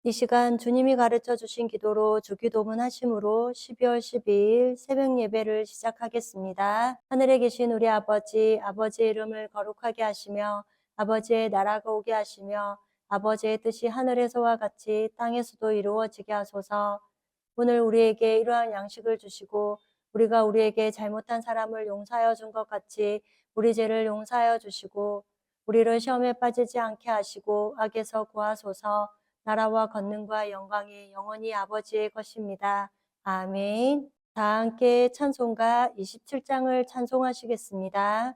이 시간 주님이 가르쳐 주신 기도로 주기도문 하심으로 12월 12일 새벽 예배를 시작하겠습니다. 하늘에 계신 우리 아버지, 아버지의 이름을 거룩하게 하시며 아버지의 나라가 오게 하시며 아버지의 뜻이 하늘에서와 같이 땅에서도 이루어지게 하소서. 오늘 우리에게 이러한 양식을 주시고 우리가 우리에게 잘못한 사람을 용서하여 준 것 같이 우리 죄를 용서하여 주시고 우리를 시험에 빠지지 않게 하시고 악에서 구하소서. 나라와 권능과 영광이 영원히 아버지의 것입니다. 아멘. 다 함께 찬송가 27장을 찬송하시겠습니다.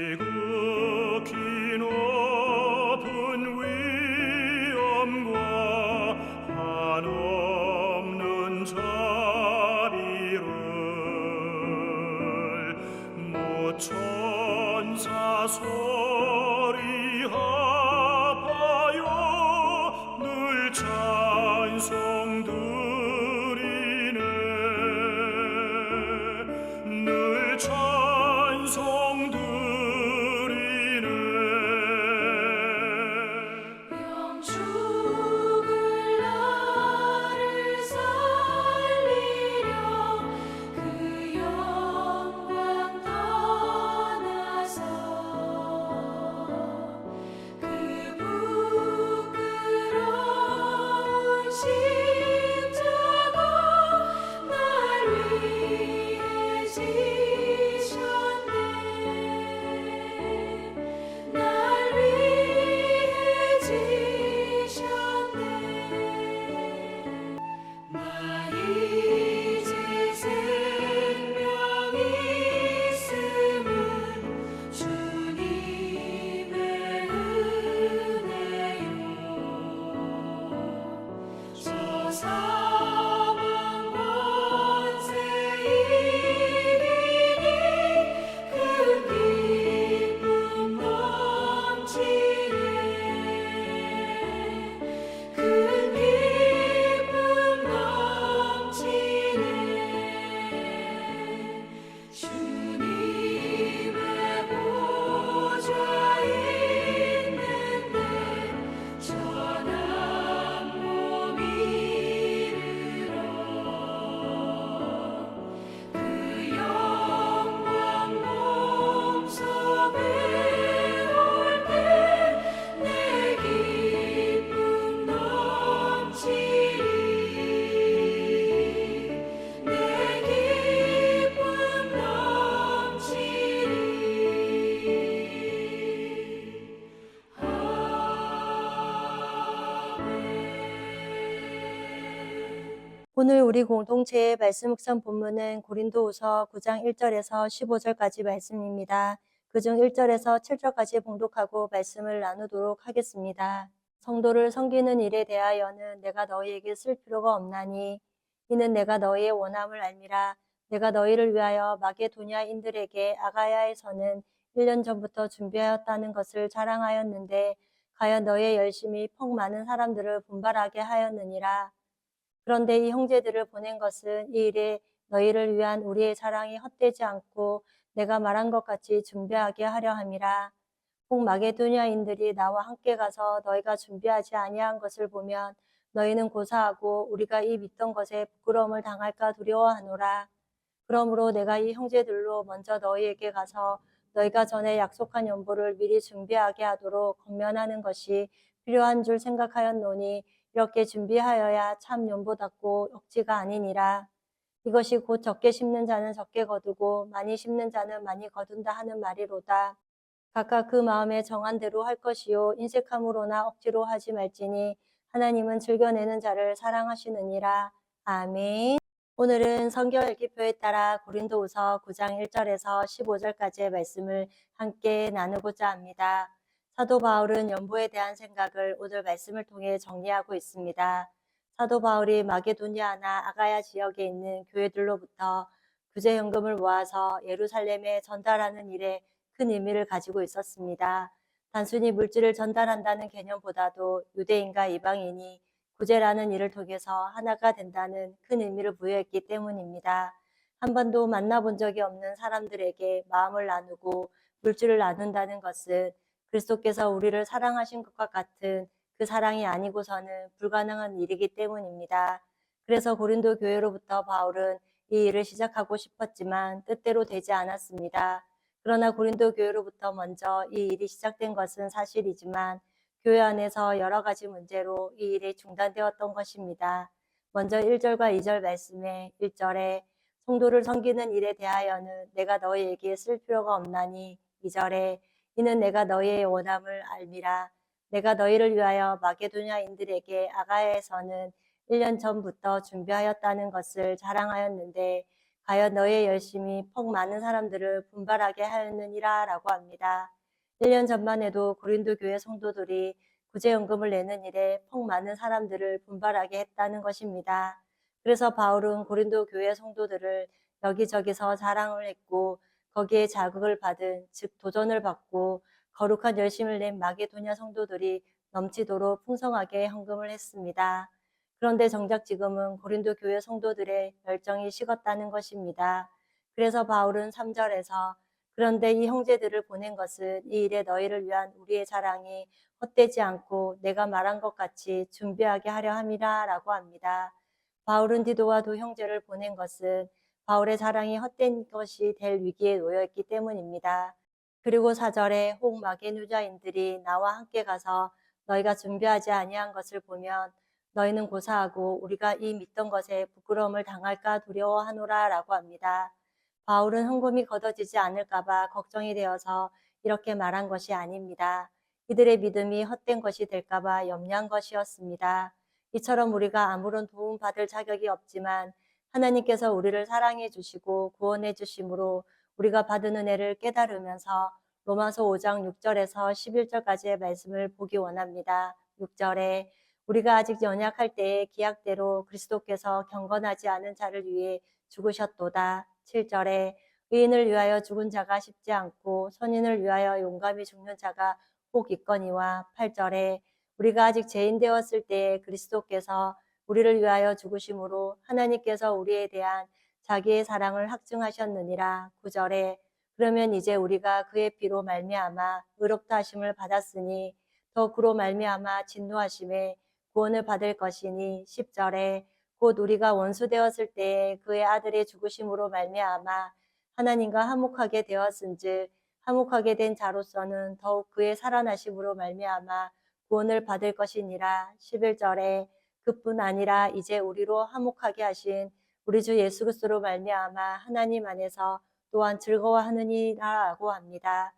지극히 높은 위엄과 한없는 자비를 모천사 소리 합하여 늘 찬송 드리네. 늘 찬송 드리네. 영축을 나를 살리려 그 영광 떠나서 그 부끄러운 십자가 날 위해 지셨네. 날 위해 지셨네. 나 이제 생명이 있음은 주님의 은혜요. 저 사망 권세 이기니 그 기쁨 넘치네. 그 기쁨 넘치네. 주님의 보좌 있는데 전한 몸 이르러 그 영광 몸속에 올 때 내 기쁨 넘치리. 내 기쁨 넘치리. 오늘 우리 공동체의 말씀 묵상 본문은 고린도후서 9장 1절에서 15절까지 말씀입니다. 그중 1절에서 7절까지 봉독하고 말씀을 나누도록 하겠습니다. 성도를 섬기는 일에 대하여는 내가 너희에게 쓸 필요가 없나니 이는 내가 너희의 원함을 알미라. 내가 너희를 위하여 마게도냐인들에게 아가야에서는 1년 전부터 준비하였다는 것을 자랑하였는데 과연 너희의 열심이 폭 많은 사람들을 분발하게 하였느니라. 그런데 이 형제들을 보낸 것은 이 일에 너희를 위한 우리의 사랑이 헛되지 않고 내가 말한 것 같이 준비하게 하려 함이라. 혹 마게도냐인들이 나와 함께 가서 너희가 준비하지 아니한 것을 보면 너희는 고사하고 우리가 이 믿던 것에 부끄러움을 당할까 두려워하노라. 그러므로 내가 이 형제들로 먼저 너희에게 가서 너희가 전에 약속한 연보를 미리 준비하게 하도록 권면하는 것이 필요한 줄 생각하였노니 이렇게 준비하여야 참 연보답고 억지가 아니니라. 이것이 곧 적게 심는 자는 적게 거두고 많이 심는 자는 많이 거둔다 하는 말이로다. 각각 그 마음에 정한 대로 할 것이요 인색함으로나 억지로 하지 말지니 하나님은 즐겨내는 자를 사랑하시느니라. 아멘. 오늘은 성경 읽기표에 따라 고린도후서 9장 1절에서 15절까지의 말씀을 함께 나누고자 합니다. 사도 바울은 연보에 대한 생각을 오늘 말씀을 통해 정리하고 있습니다. 사도 바울이 마게도니아나 아가야 지역에 있는 교회들로부터 구제연금을 모아서 예루살렘에 전달하는 일에 큰 의미를 가지고 있었습니다. 단순히 물질을 전달한다는 개념보다도 유대인과 이방인이 구제라는 일을 통해서 하나가 된다는 큰 의미를 부여했기 때문입니다. 한 번도 만나본 적이 없는 사람들에게 마음을 나누고 물질을 나눈다는 것은 그리스도께서 우리를 사랑하신 것과 같은 그 사랑이 아니고서는 불가능한 일이기 때문입니다. 그래서 고린도 교회로부터 바울은 이 일을 시작하고 싶었지만 뜻대로 되지 않았습니다. 그러나 고린도 교회로부터 먼저 이 일이 시작된 것은 사실이지만 교회 안에서 여러 가지 문제로 이 일이 중단되었던 것입니다. 먼저 1절과 2절 말씀에 1절에 성도를 섬기는 일에 대하여는 내가 너희에게 쓸 필요가 없나니 2절에 이는 내가 너희의 원함을 알미라. 내가 너희를 위하여 마게도냐인들에게 아가야에서는 1년 전부터 준비하였다는 것을 자랑하였는데 과연 너희의 열심이 폭 많은 사람들을 분발하게 하였느니라 라고 합니다. 1년 전만 해도 고린도 교회 성도들이 구제연금을 내는 일에 폭 많은 사람들을 분발하게 했다는 것입니다. 그래서 바울은 고린도 교회 성도들을 여기저기서 자랑을 했고 거기에 자극을 받은 즉 도전을 받고 거룩한 열심을 낸 마게도냐 성도들이 넘치도록 풍성하게 헌금을 했습니다. 그런데 정작 지금은 고린도 교회 성도들의 열정이 식었다는 것입니다. 그래서 바울은 3절에서 그런데 이 형제들을 보낸 것은 이 일에 너희를 위한 우리의 자랑이 헛되지 않고 내가 말한 것 같이 준비하게 하려 함이라 라고 합니다. 바울은 디도와 두 형제를 보낸 것은 바울의 자랑이 헛된 것이 될 위기에 놓여 있기 때문입니다. 그리고 4절에 혹 마게도냐인들이 나와 함께 가서 너희가 준비하지 아니한 것을 보면 너희는 고사하고 우리가 이 믿던 것에 부끄러움을 당할까 두려워하노라 라고 합니다. 바울은 헌금이 거둬지지 않을까 봐 걱정이 되어서 이렇게 말한 것이 아닙니다. 이들의 믿음이 헛된 것이 될까 봐 염려한 것이었습니다. 이처럼 우리가 아무런 도움 받을 자격이 없지만 하나님께서 우리를 사랑해 주시고 구원해 주심으로 우리가 받은 은혜를 깨달으면서 로마서 5장 6절에서 11절까지의 말씀을 보기 원합니다. 6절에 우리가 아직 연약할 때에 기약대로 그리스도께서 경건하지 않은 자를 위해 죽으셨도다. 7절에 의인을 위하여 죽은 자가 쉽지 않고 선인을 위하여 용감히 죽는 자가 혹 있거니와 8절에 우리가 아직 죄인 되었을 때에 그리스도께서 우리를 위하여 죽으심으로 하나님께서 우리에 대한 자기의 사랑을 확증하셨느니라. 9절에 그러면 이제 우리가 그의 피로 말미암아 의롭다 하심을 받았으니 더 그로 말미암아 진노하심에 구원을 받을 것이니 10절에 곧 우리가 원수 되었을 때에 그의 아들의 죽으심으로 말미암아 하나님과 화목하게 되었은즉 화목하게 된 자로서는 더욱 그의 살아나심으로 말미암아 구원을 받을 것이니라. 11절에 그뿐 아니라 이제 우리로 화목하게 하신 우리 주 예수 그리스도로 말미암아 하나님 안에서 또한 즐거워하느니라라고 합니다.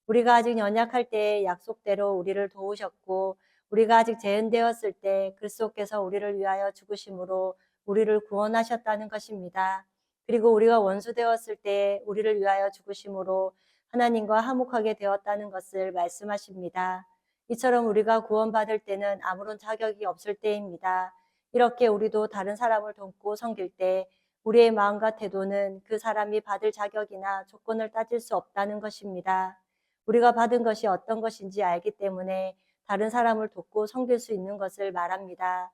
우리가 아직 연약할 때에 약속대로 우리를 도우셨고 우리가 아직 재현되었을 때 그리스도께서 우리를 위하여 죽으심으로 우리를 구원하셨다는 것입니다. 그리고 우리가 원수 되었을 때 우리를 위하여 죽으심으로 하나님과 화목하게 되었다는 것을 말씀하십니다. 이처럼 우리가 구원받을 때는 아무런 자격이 없을 때입니다. 이렇게 우리도 다른 사람을 돕고 섬길 때 우리의 마음과 태도는 그 사람이 받을 자격이나 조건을 따질 수 없다는 것입니다. 우리가 받은 것이 어떤 것인지 알기 때문에 다른 사람을 돕고 섬길 수 있는 것을 말합니다.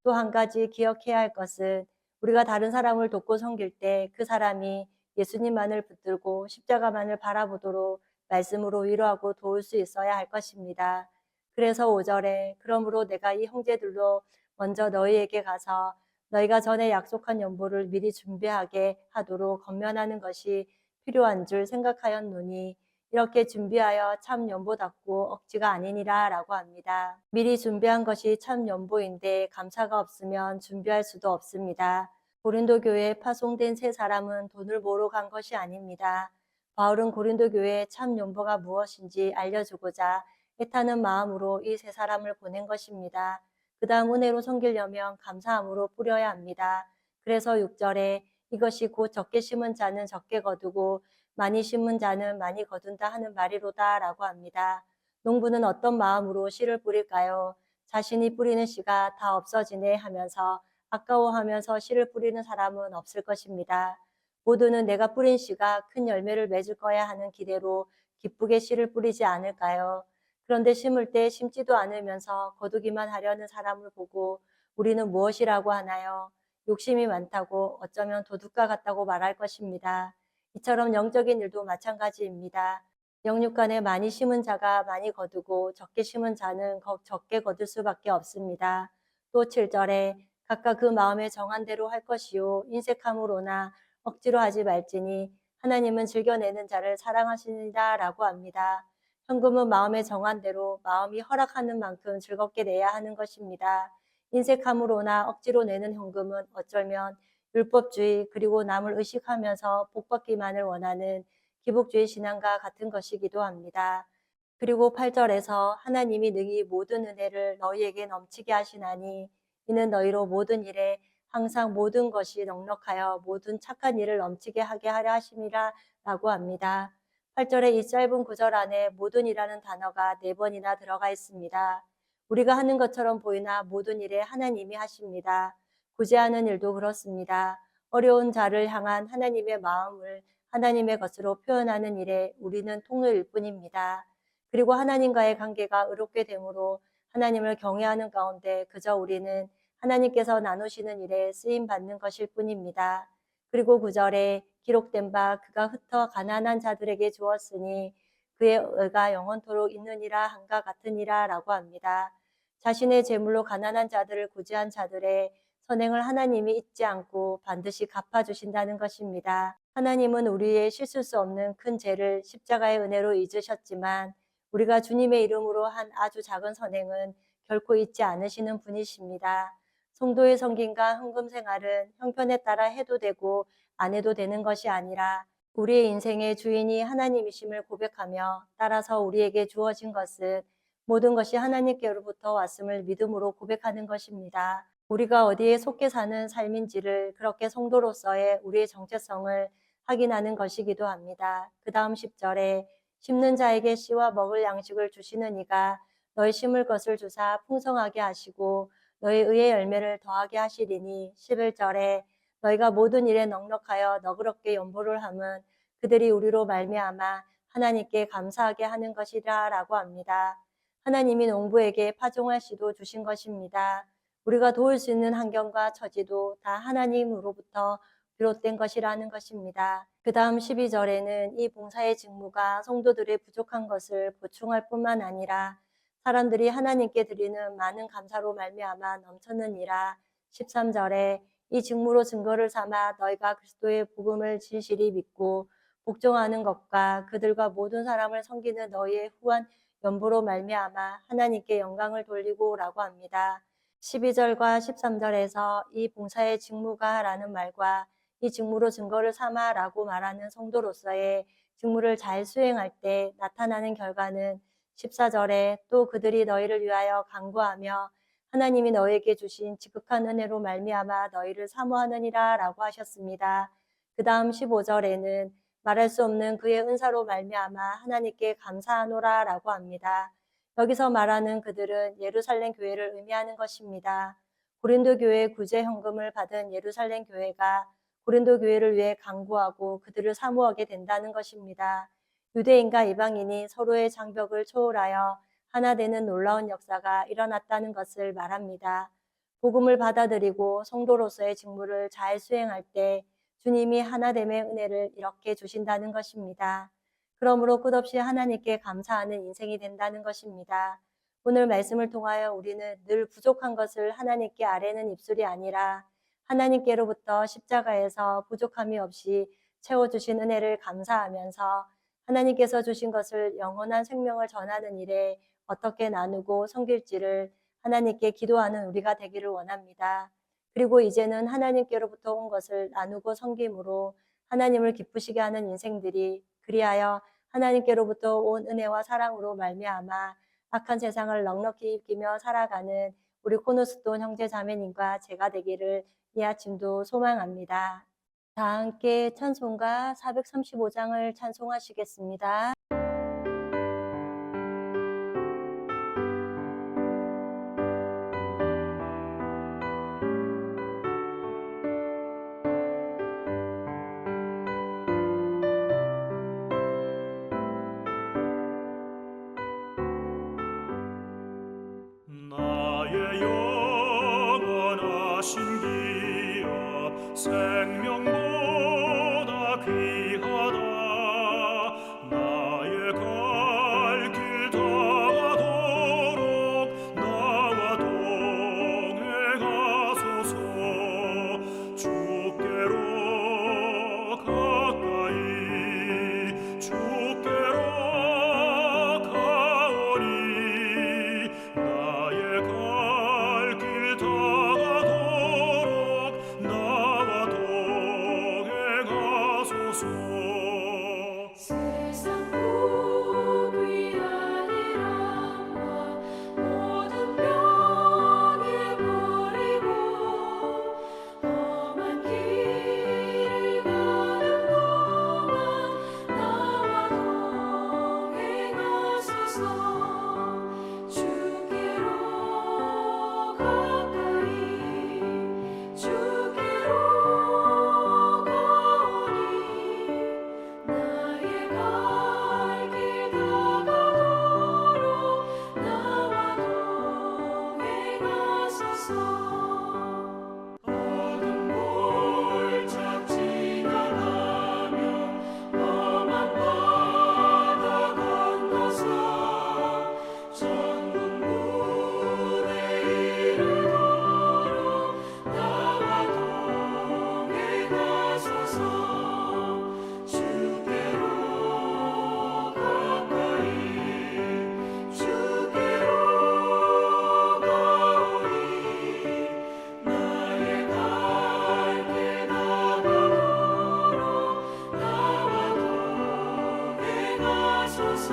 또 한 가지 기억해야 할 것은 우리가 다른 사람을 돕고 섬길 때 그 사람이 예수님만을 붙들고 십자가만을 바라보도록 말씀으로 위로하고 도울 수 있어야 할 것입니다. 그래서 5절에 그러므로 내가 이 형제들로 먼저 너희에게 가서 너희가 전에 약속한 연보를 미리 준비하게 하도록 권면하는 것이 필요한 줄 생각하였노니 이렇게 준비하여 참 연보답고 억지가 아니니라 라고 합니다. 미리 준비한 것이 참 연보인데 감사가 없으면 준비할 수도 없습니다. 고린도 교회에 파송된 세 사람은 돈을 모으러 간 것이 아닙니다. 바울은 고린도 교회에 참 연보가 무엇인지 알려주고자 애타는 마음으로 이 세 사람을 보낸 것입니다. 그 다음 은혜로 섬기려면 감사함으로 뿌려야 합니다. 그래서 6절에 이것이 곧 적게 심은 자는 적게 거두고 많이 심은 자는 많이 거둔다 하는 말이로다 라고 합니다. 농부는 어떤 마음으로 씨를 뿌릴까요? 자신이 뿌리는 씨가 다 없어지네 하면서 아까워하면서 씨를 뿌리는 사람은 없을 것입니다. 모두는 내가 뿌린 씨가 큰 열매를 맺을 거야 하는 기대로 기쁘게 씨를 뿌리지 않을까요? 그런데 심을 때 심지도 않으면서 거두기만 하려는 사람을 보고 우리는 무엇이라고 하나요? 욕심이 많다고 어쩌면 도둑과 같다고 말할 것입니다. 이처럼 영적인 일도 마찬가지입니다. 영육간에 많이 심은 자가 많이 거두고 적게 심은 자는 적게 거둘 수밖에 없습니다. 또 7절에 각각 그 마음에 정한 대로 할 것이요 인색함으로나 억지로 하지 말지니 하나님은 즐겨내는 자를 사랑하시니라 라고 합니다. 현금은 마음에 정한 대로 마음이 허락하는 만큼 즐겁게 내야 하는 것입니다. 인색함으로나 억지로 내는 현금은 어쩌면 율법주의 그리고 남을 의식하면서 복받기만을 원하는 기복주의 신앙과 같은 것이기도 합니다. 그리고 8절에서 하나님이 능히 모든 은혜를 너희에게 넘치게 하시나니 이는 너희로 모든 일에 항상 모든 것이 넉넉하여 모든 착한 일을 넘치게 하게 하려 하심이라 라고 합니다. 8절의 이 짧은 구절 안에 모든이라는 단어가 4번이나 들어가 있습니다. 우리가 하는 것처럼 보이나 모든 일에 하나님이 하십니다. 구제하는 일도 그렇습니다. 어려운 자를 향한 하나님의 마음을 하나님의 것으로 표현하는 일에 우리는 통로일 뿐입니다. 그리고 하나님과의 관계가 의롭게 되므로 하나님을 경외하는 가운데 그저 우리는 하나님께서 나누시는 일에 쓰임 받는 것일 뿐입니다. 그리고 9절에 기록된 바 그가 흩어 가난한 자들에게 주었으니 그의 의가 영원토록 있느니라 한가 같으니라 라고 합니다. 자신의 재물로 가난한 자들을 구제한 자들의 선행을 하나님이 잊지 않고 반드시 갚아주신다는 것입니다. 하나님은 우리의 씻을 수 없는 큰 죄를 십자가의 은혜로 잊으셨지만 우리가 주님의 이름으로 한 아주 작은 선행은 결코 잊지 않으시는 분이십니다. 성도의 섬김과 헌금 생활은 형편에 따라 해도 되고 안 해도 되는 것이 아니라 우리의 인생의 주인이 하나님이심을 고백하며 따라서 우리에게 주어진 것은 모든 것이 하나님께로부터 왔음을 믿음으로 고백하는 것입니다. 우리가 어디에 속해 사는 삶인지를 그렇게 성도로서의 우리의 정체성을 확인하는 것이기도 합니다. 그 다음 10절에 심는 자에게 씨와 먹을 양식을 주시는 이가 너희 심을 것을 주사 풍성하게 하시고 너희 의의 열매를 더하게 하시리니 11절에 너희가 모든 일에 넉넉하여 너그럽게 연보를 함은 그들이 우리로 말미암아 하나님께 감사하게 하는 것이라 라고 합니다. 하나님이 농부에게 파종할 씨도 주신 것입니다. 우리가 도울 수 있는 환경과 처지도 다 하나님으로부터 비롯된 것이라는 것입니다. 그 다음 12절에는 이 봉사의 직무가 성도들의 부족한 것을 보충할 뿐만 아니라 사람들이 하나님께 드리는 많은 감사로 말미암아 넘쳤느니라. 13절에 이 직무로 증거를 삼아 너희가 그리스도의 복음을 진실히 믿고 복종하는 것과 그들과 모든 사람을 섬기는 너희의 후한 연보로 말미암아 하나님께 영광을 돌리고 라고 합니다. 12절과 13절에서 이 봉사의 직무가 라는 말과 이 직무로 증거를 삼아 라고 말하는 성도로서의 직무를 잘 수행할 때 나타나는 결과는 14절에 또 그들이 너희를 위하여 간구하며 하나님이 너희에게 주신 지극한 은혜로 말미암아 너희를 사모하느니라 라고 하셨습니다. 그 다음 15절에는 말할 수 없는 그의 은사로 말미암아 하나님께 감사하노라 라고 합니다. 여기서 말하는 그들은 예루살렘 교회를 의미하는 것입니다. 고린도 교회의 구제 현금을 받은 예루살렘 교회가 고린도 교회를 위해 간구하고 그들을 사모하게 된다는 것입니다. 유대인과 이방인이 서로의 장벽을 초월하여 하나 되는 놀라운 역사가 일어났다는 것을 말합니다. 복음을 받아들이고 성도로서의 직무를 잘 수행할 때 주님이 하나됨의 은혜를 이렇게 주신다는 것입니다. 그러므로 끝없이 하나님께 감사하는 인생이 된다는 것입니다. 오늘 말씀을 통하여 우리는 늘 부족한 것을 하나님께 아뢰는 입술이 아니라 하나님께로부터 십자가에서 부족함이 없이 채워주신 은혜를 감사하면서 하나님께서 주신 것을 영원한 생명을 전하는 일에 어떻게 나누고 섬길지를 하나님께 기도하는 우리가 되기를 원합니다. 그리고 이제는 하나님께로부터 온 것을 나누고 섬김으로 하나님을 기쁘시게 하는 인생들이, 그리하여 하나님께로부터 온 은혜와 사랑으로 말미암아 악한 세상을 넉넉히 이기며 살아가는 우리 코너스톤 형제 자매님과 제가 되기를 이 아침도 소망합니다. 다 함께 찬송가 435장을 찬송하시겠습니다. 나의 영원하신 기업 생명보다 귀하다. 나의 갈 길 다가도록 나와 동행하소서. 주께로 가까이 주께로 가오니 나의 갈 길 다가도록 나와 동행하소서. 세상 복이 아니라 모든 변해버리고 험한 길을 가는 동안 나와 동행하소서. 주께로 가까이 주께로 가오니 나의 갈 길 다가도록 나와 동행하소서. 어둠 골짝 지나가며 험한 바다 건너서 천국 문에 이르도록 나와 동행하소서. 주께로 가까이 주께로 가오니 나의 갈 길 다가도록 나와 동행하소서.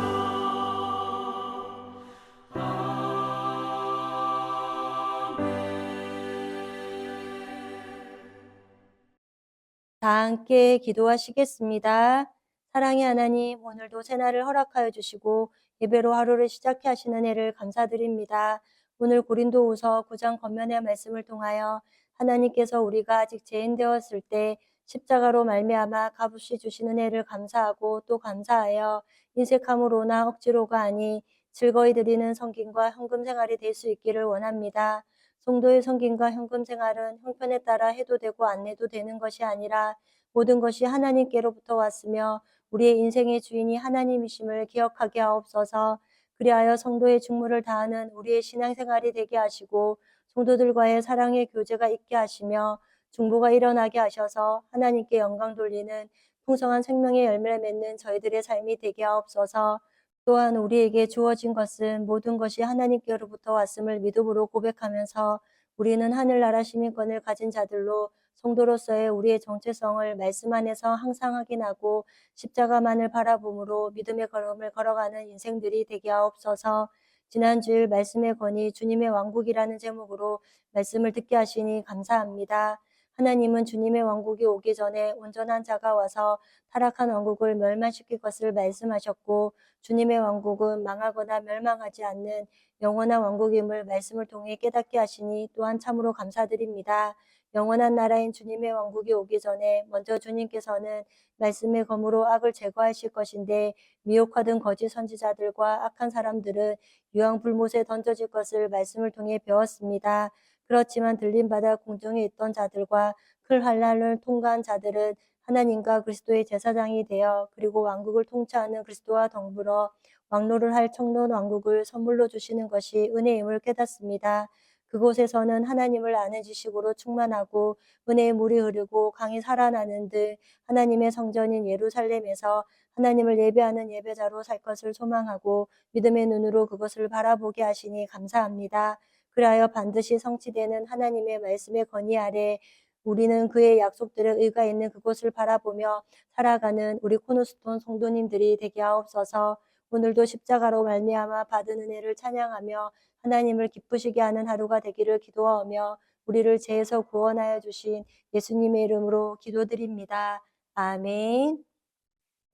다 함께 기도하시겠습니다. 사랑의 하나님, 오늘도 새날을 허락하여 주시고 예배로 하루를 시작해 하시는 은혜를 감사드립니다. 오늘 고린도후서 9장 권면의 말씀을 통하여 하나님께서 우리가 아직 죄인 되었을 때 십자가로 말미암아 값없이 주신 은혜를 감사하고 또 감사하여 인색함으로나 억지로가 아니 즐거이 드리는 성김과 헌금 생활이 될 수 있기를 원합니다. 성도의 성김과 헌금 생활은 형편에 따라 해도 되고 안 해도 되는 것이 아니라 모든 것이 하나님께로부터 왔으며 우리의 인생의 주인이 하나님이심을 기억하게 하옵소서. 그리하여 성도의 직무를 다하는 우리의 신앙생활이 되게 하시고 성도들과의 사랑의 교제가 있게 하시며 중보가 일어나게 하셔서 하나님께 영광 돌리는 풍성한 생명의 열매를 맺는 저희들의 삶이 되게 하옵소서. 또한 우리에게 주어진 것은 모든 것이 하나님께로부터 왔음을 믿음으로 고백하면서 우리는 하늘나라 시민권을 가진 자들로 성도로서의 우리의 정체성을 말씀 안에서 항상 확인하고 십자가만을 바라봄으로 믿음의 걸음을 걸어가는 인생들이 되게 하옵소서. 지난주일 말씀의 권위 주님의 왕국이라는 제목으로 말씀을 듣게 하시니 감사합니다. 하나님은 주님의 왕국이 오기 전에 온전한 자가 와서 타락한 왕국을 멸망시킬 것을 말씀하셨고 주님의 왕국은 망하거나 멸망하지 않는 영원한 왕국임을 말씀을 통해 깨닫게 하시니 또한 참으로 감사드립니다. 영원한 나라인 주님의 왕국이 오기 전에 먼저 주님께서는 말씀의 검으로 악을 제거하실 것인데 미혹하던 거짓 선지자들과 악한 사람들은 유황불못에 던져질 것을 말씀을 통해 배웠습니다. 그렇지만 들림받아 공중에 있던 자들과 큰 환난을 통과한 자들은 하나님과 그리스도의 제사장이 되어 그리고 왕국을 통치하는 그리스도와 더불어 왕노를 할 청론 왕국을 선물로 주시는 것이 은혜임을 깨닫습니다. 그곳에서는 하나님을 아는 지식으로 충만하고 은혜의 물이 흐르고 강이 살아나는 듯 하나님의 성전인 예루살렘에서 하나님을 예배하는 예배자로 살 것을 소망하고 믿음의 눈으로 그것을 바라보게 하시니 감사합니다. 그리하여 반드시 성취되는 하나님의 말씀의 권위 아래 우리는 그의 약속들에 의가 있는 그곳을 바라보며 살아가는 우리 코너스톤 성도님들이 되게 하옵소서. 오늘도 십자가로 말미암아 받은 은혜를 찬양하며 하나님을 기쁘시게 하는 하루가 되기를 기도하며 우리를 죄에서 구원하여 주신 예수님의 이름으로 기도드립니다. 아멘.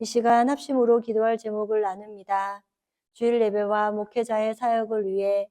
이 시간 합심으로 기도할 제목을 나눕니다. 주일 예배와 목회자의 사역을 위해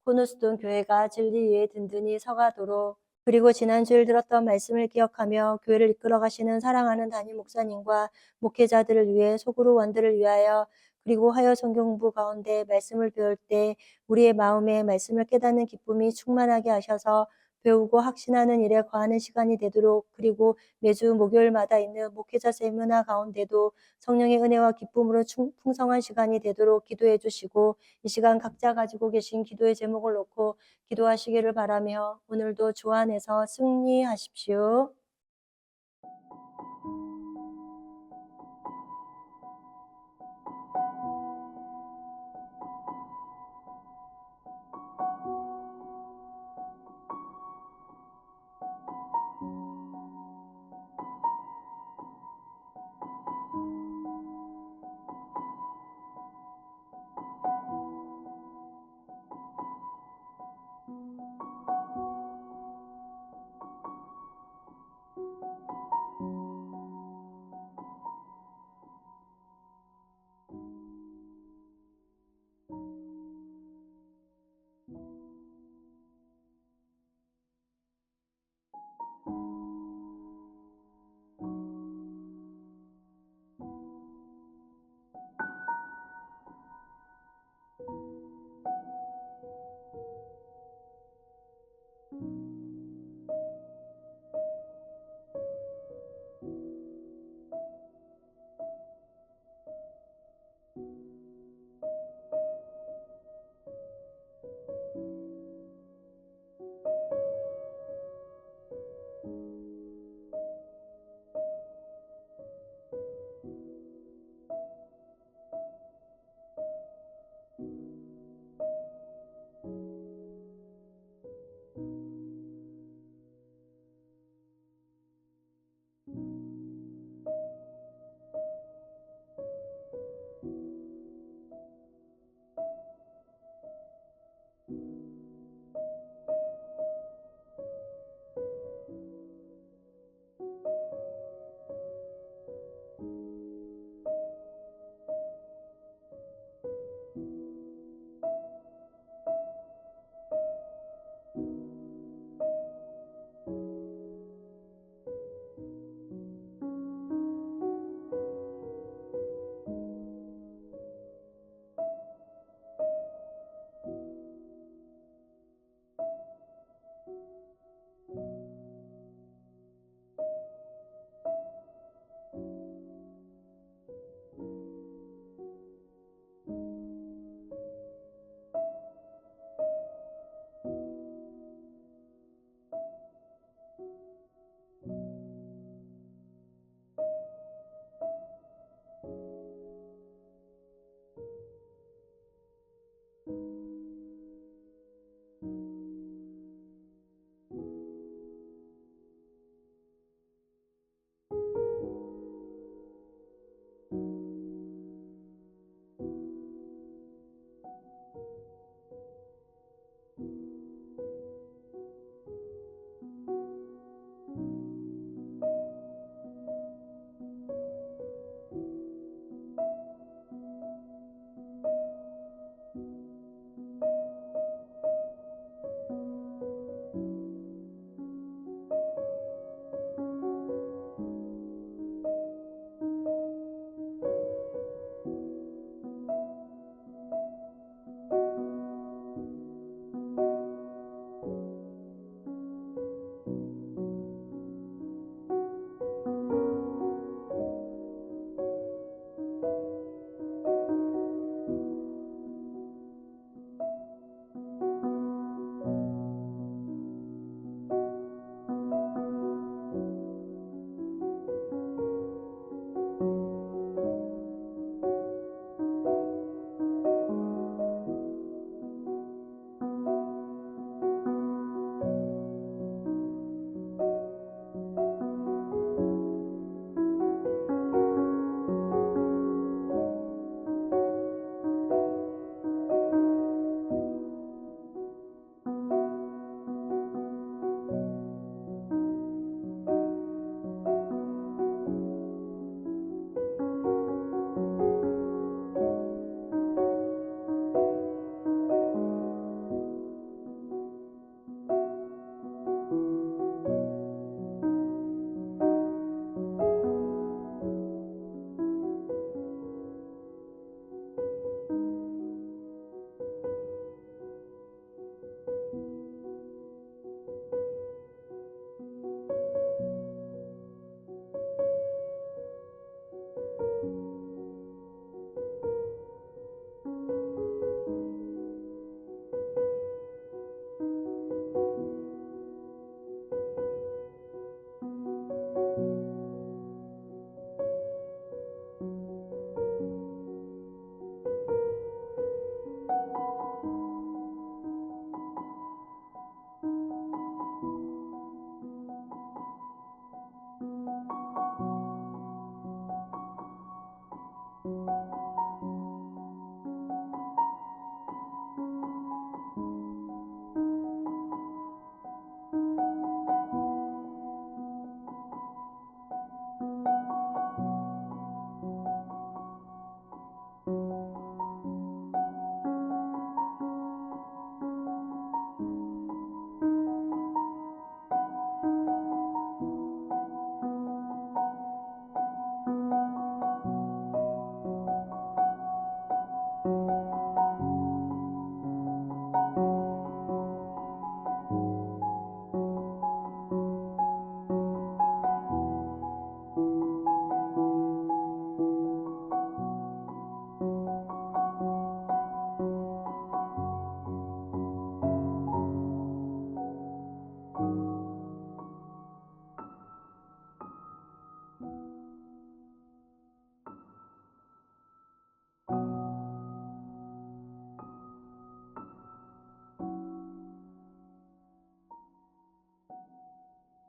코너스톤 교회가 진리 위에 든든히 서가도록 그리고 지난 주일 들었던 말씀을 기억하며 교회를 이끌어 가시는 사랑하는 담임 목사님과 목회자들을 위해 소그룹 원들을 위하여 그리고 하여 성경부 가운데 말씀을 배울 때 우리의 마음에 말씀을 깨닫는 기쁨이 충만하게 하셔서 배우고 확신하는 일에 거하는 시간이 되도록 그리고 매주 목요일마다 있는 목회자 세미나 가운데도 성령의 은혜와 기쁨으로 풍성한 시간이 되도록 기도해 주시고 이 시간 각자 가지고 계신 기도의 제목을 놓고 기도하시기를 바라며 오늘도 주 안에서 승리하십시오.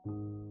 주